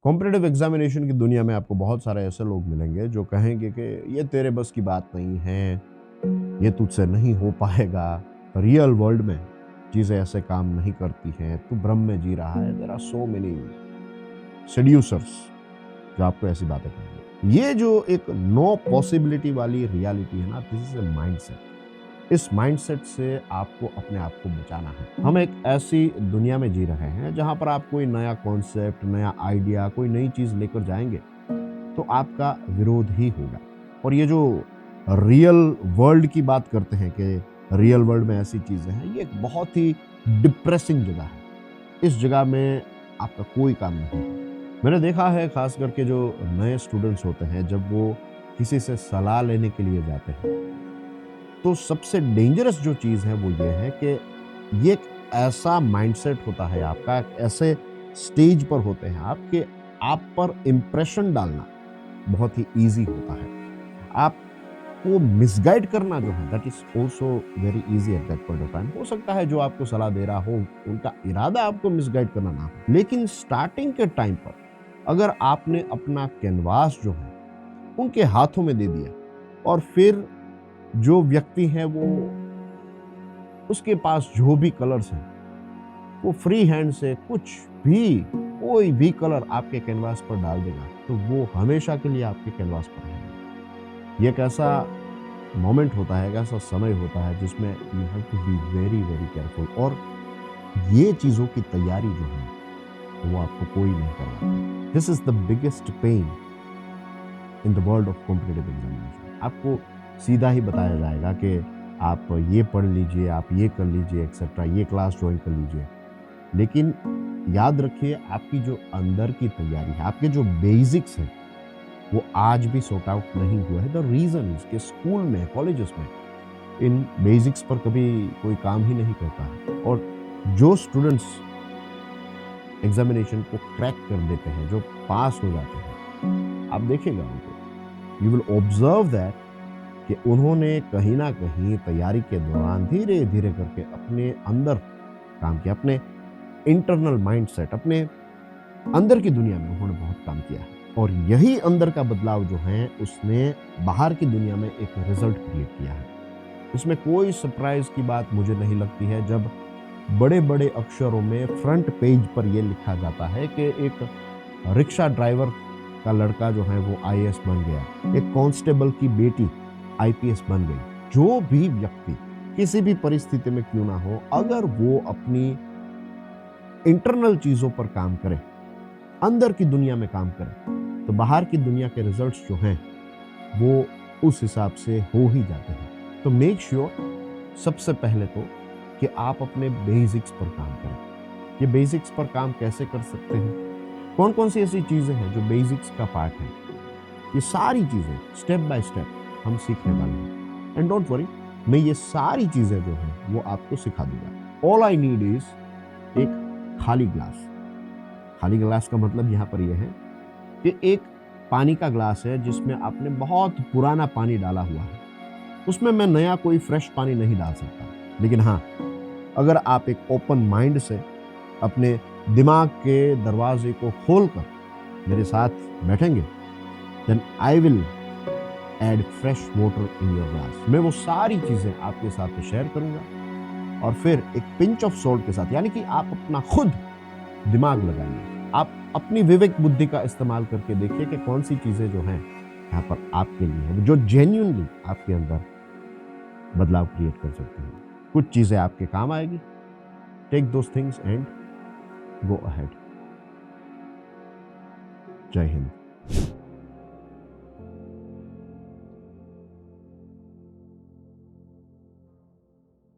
Competitive examination की दुनिया में आपको बहुत सारे ऐसे लोग मिलेंगे जो कहेंगे कि ये तेरे बस की बात नहीं है, ये तुझसे नहीं हो पाएगा, रियल वर्ल्ड में चीज़ें ऐसे काम नहीं करती हैं, तू भ्रम में जी रहा है। देयर आर सो मेनी सेड्यूसर्स जो आपको ऐसी बातें करेंगे। ये जो एक नो पॉसिबिलिटी वाली रियलिटी है ना, दिस इज ए माइंडसेट। इस माइंडसेट से आपको अपने आप को बचाना है। हम एक ऐसी दुनिया में जी रहे हैं जहां पर आप कोई नया कॉन्सेप्ट, नया आइडिया, कोई नई चीज लेकर जाएंगे तो आपका विरोध ही होगा। और ये जो रियल वर्ल्ड की बात करते हैं कि रियल वर्ल्ड में ऐसी चीजें हैं, ये एक बहुत ही डिप्रेसिंग जगह है। इस जगह में आपका कोई काम नहीं है। मैंने देखा है खास करके जो नए स्टूडेंट्स होते हैं, जब वो किसी से सलाह लेने के लिए जाते हैं तो सबसे डेंजरस जो चीज़ है वो ये है कि ये एक ऐसा माइंडसेट होता है आपका, एक ऐसे स्टेज पर होते हैं आपके, आप पर इम्प्रेशन डालना बहुत ही ईज़ी होता है। आपको मिसगाइड करना जो है that is also very easy at that point of time. हो सकता है जो आपको सलाह दे रहा हो उनका इरादा आपको मिसगाइड करना ना हो, लेकिन स्टार्टिंग के टाइम पर अगर आपने अपना कैनवास जो है उनके हाथों में दे दिया और फिर जो व्यक्ति है वो उसके पास जो भी कलर्स हैं वो फ्री हैंड से कुछ भी कोई भी कलर आपके कैनवास पर डाल देगा तो वो हमेशा के लिए आपके कैनवास पर रहेगा। ये एक ऐसा मोमेंट होता है, एक ऐसा समय होता है जिसमें you have to be very very careful. और ये चीज़ों की तैयारी जो है वो आपको कोई नहीं करवाता। This is the biggest pain in the world of competitive examination. आपको सीधा ही बताया जाएगा कि आप ये पढ़ लीजिए, आप ये कर लीजिए एक्सेट्रा, ये क्लास ज्वाइन कर लीजिए। लेकिन याद रखिए आपकी जो अंदर की तैयारी है, आपके जो बेसिक्स हैं वो आज भी सॉर्ट आउट नहीं हुआ है। द रीजन इज कि स्कूल में, कॉलेजेस में इन बेसिक्स पर कभी कोई काम ही नहीं करता है। और जो स्टूडेंट्स एग्जामिनेशन को क्रैक कर देते हैं, जो पास हो जाते हैं, आप देखिएगा उनको, यू विल ऑब्जर्व दैट कि उन्होंने कहीं ना कहीं तैयारी के दौरान धीरे धीरे करके अपने अंदर काम किया, अपने इंटरनल माइंडसेट, अपने अंदर की दुनिया में उन्होंने बहुत काम किया है। और यही अंदर का बदलाव जो है उसने बाहर की दुनिया में एक रिजल्ट क्रिएट किया है। इसमें कोई सरप्राइज की बात मुझे नहीं लगती है जब बड़े बड़े अक्षरों में फ्रंट पेज पर यह लिखा जाता है कि एक रिक्शा ड्राइवर का लड़का जो है वो आईएएस बन गया, एक कांस्टेबल की बेटी आईपीएस बन गई। जो भी व्यक्ति किसी भी परिस्थिति में क्यों ना हो, अगर वो अपनी इंटरनल चीजों पर काम करे, अंदर की दुनिया में काम करे, तो बाहर की दुनिया के रिजल्ट्स जो हैं वो उस हिसाब से हो ही जाते हैं। तो मेक श्योर सबसे पहले तो कि आप अपने बेसिक्स पर काम करें। ये बेसिक्स पर काम कैसे कर सकते हैं, कौन कौन सी ऐसी चीजें हैं जो बेसिक्स का पार्ट है, ये सारी चीजें स्टेप बाय स्टेप हम सीखने वाले हैं। एंड डोंट वरी, मैं ये सारी चीजें जो हैं वो आपको सिखा दूंगा। ऑल आई नीड इज एक खाली ग्लास। खाली ग्लास का मतलब यहाँ पर यह है कि एक पानी का ग्लास है जिसमें आपने बहुत पुराना पानी डाला हुआ है। उसमें मैं नया कोई फ्रेश पानी नहीं डाल सकता, लेकिन हाँ, अगर आप एक ओपन माइंड से अपने दिमाग के दरवाजे को खोलकर मेरे साथ बैठेंगे, then I will add fresh water in your glass. मैं वो सारी चीजें आपके साथ शेयर करूंगा और फिर एक पिंच ऑफ सॉल्ट के साथ, यानी कि आप अपना खुद दिमाग लगाइए, आप अपनी विवेक बुद्धि का इस्तेमाल करके देखिए कि कौन सी चीजें जो हैं यहाँ पर आपके लिए है, जो जेन्युइनली आपके अंदर बदलाव क्रिएट कर सकती हैं। कुछ चीजें आपके काम आएगी। Take those things and go ahead. जय हिंद।